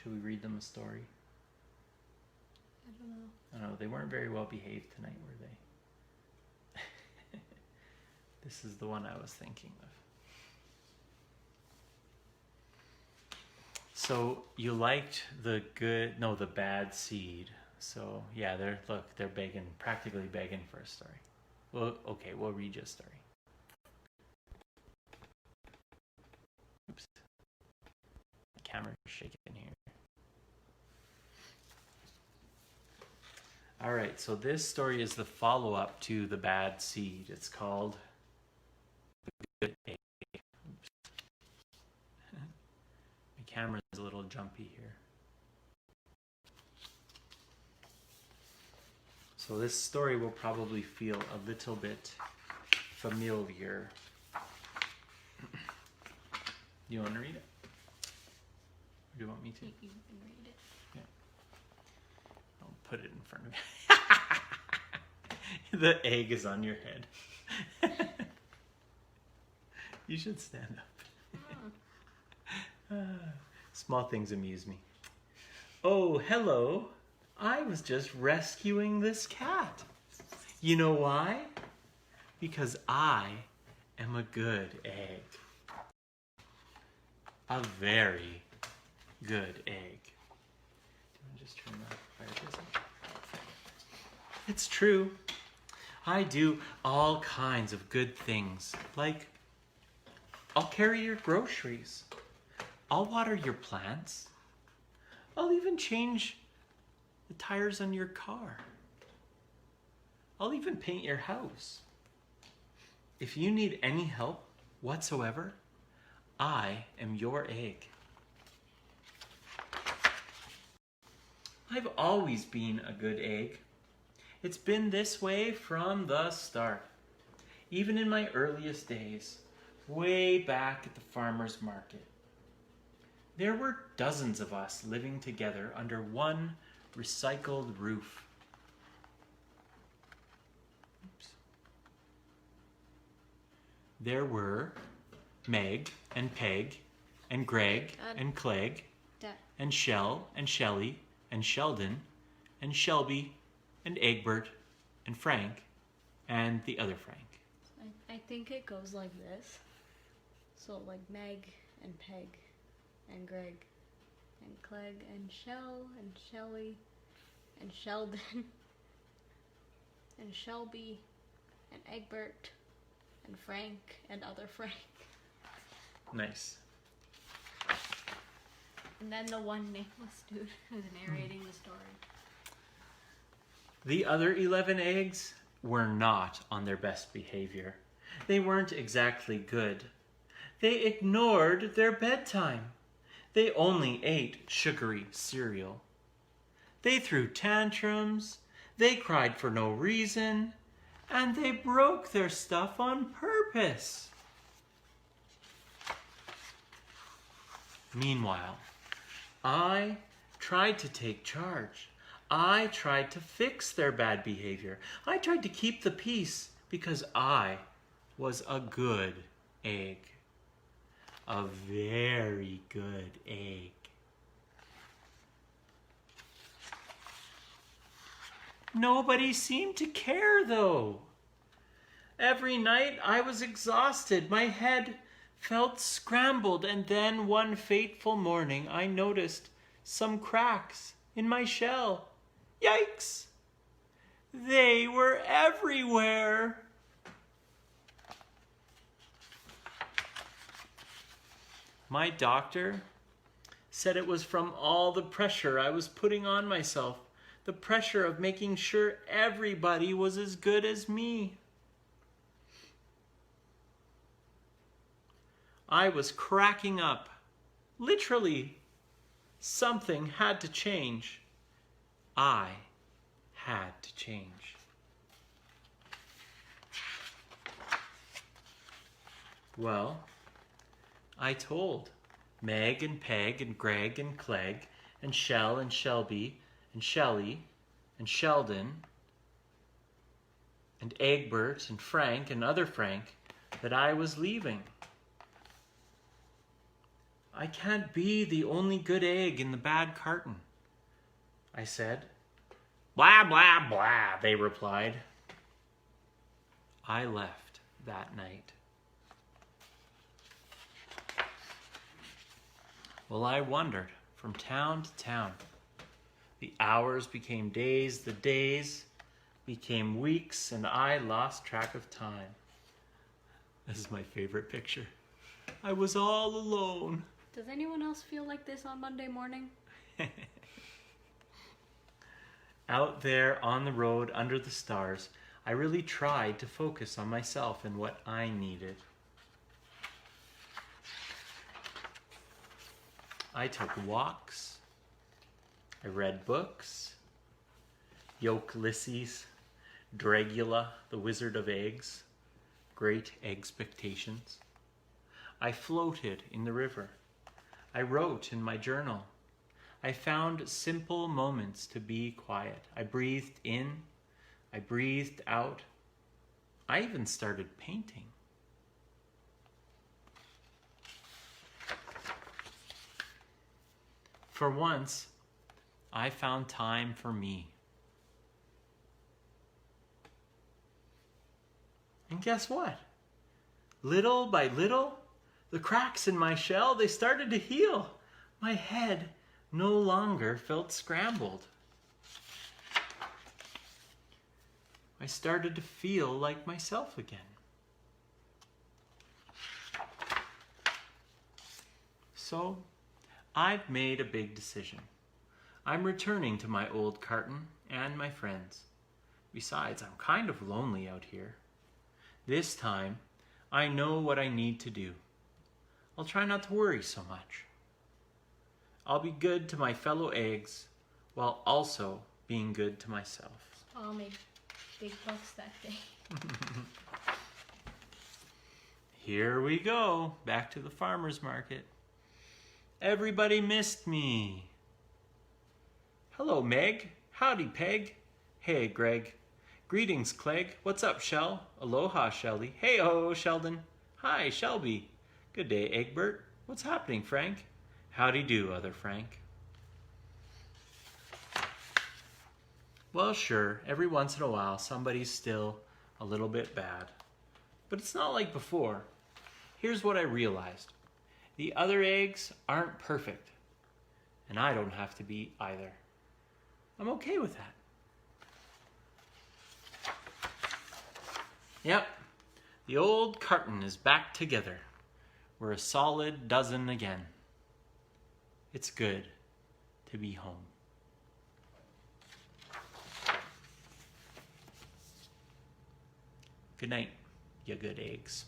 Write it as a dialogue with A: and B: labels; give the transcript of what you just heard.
A: Should we read them a story?
B: I don't know.
A: I don't know. They weren't very well behaved tonight, were they? This is the one I was thinking of. So you liked the bad seed. So yeah, they're begging, practically begging for a story. Well, okay, we'll read you a story. Oops. The camera's shaking here. All right, so this story is the follow-up to The Bad Seed. It's called The Good Egg. Oops. My camera's a little jumpy here. So this story will probably feel a little bit familiar. You want to read it? Or do you want me to?
B: You can read it.
A: Yeah. I'll put it in front of you. The egg is on your head. You should stand up. Small things amuse me. Oh, hello. I was just rescuing this cat. You know why? Because I am a good egg. A very good egg. Do you want to just turn that fireplace on? It's true. I do all kinds of good things. Like, I'll carry your groceries. I'll water your plants. I'll even change the tires on your car. I'll even paint your house. If you need any help whatsoever, I am your egg. I've always been a good egg. It's been this way from the start. Even in my earliest days, way back at the farmer's market. There were dozens of us living together under one recycled roof. Oops. There were Meg and Peg and Greg and Clegg and Shell and Shelley and Sheldon and Shelby and Egbert and Frank and the other Frank.
B: I think it goes like this. So like Meg and Peg and Greg and Clegg and Shell and Shelley and Sheldon and Shelby and Egbert and Frank and other Frank.
A: Nice.
B: And then the one nameless dude who's narrating the story.
A: The other 11 eggs were not on their best behavior. They weren't exactly good. They ignored their bedtime. They only ate sugary cereal. They threw tantrums, they cried for no reason, and they broke their stuff on purpose. Meanwhile, I tried to take charge. I tried to fix their bad behavior. I tried to keep the peace because I was a good egg. A very good egg. Nobody seemed to care, though. Every night I was exhausted. My head felt scrambled, and then one fateful morning I noticed some cracks in my shell. Yikes! They were everywhere. My doctor said it was from all the pressure I was putting on myself, the pressure of making sure everybody was as good as me. I was cracking up. Literally, something had to change. I had to change. Well, I told Meg and Peg and Greg and Clegg and Shell and Shelby and Shelley and Sheldon and Egbert and Frank and other Frank that I was leaving. I can't be the only good egg in the bad carton, I said. Blah, blah, blah, they replied. I left that night. Well, I wandered from town to town. The hours became days, the days became weeks, and I lost track of time. This is my favorite picture. I was all alone.
B: Does anyone else feel like this on Monday morning?
A: Out there on the road under the stars, I really tried to focus on myself and what I needed. I took walks. I read books. Ulysses, Dragula, the Wizard of Eggs, Great Expectations. I floated in the river. I wrote in my journal. I found simple moments to be quiet. I breathed in. I breathed out. I even started painting. For once, I found time for me. And guess what? Little by little, the cracks in my shell, they started to heal. My head no longer felt scrambled. I started to feel like myself again. So, I've made a big decision. I'm returning to my old carton and my friends. Besides, I'm kind of lonely out here. This time, I know what I need to do. I'll try not to worry so much. I'll be good to my fellow eggs while also being good to myself.
B: I'll make big bucks that day.
A: Here we go, back to the farmer's market. Everybody missed me. Hello, Meg. Howdy, Peg. Hey, Greg. Greetings, Clegg. What's up, Shell? Aloha, Shelly. Hey-ho, Sheldon. Hi, Shelby. Good day, Egbert. What's happening, Frank? Howdy do, other Frank. Well, sure, every once in a while, somebody's still a little bit bad. But it's not like before. Here's what I realized. The other eggs aren't perfect. And I don't have to be either. I'm okay with that. Yep, the old carton is back together. We're a solid dozen again. It's good to be home. Good night, you good eggs.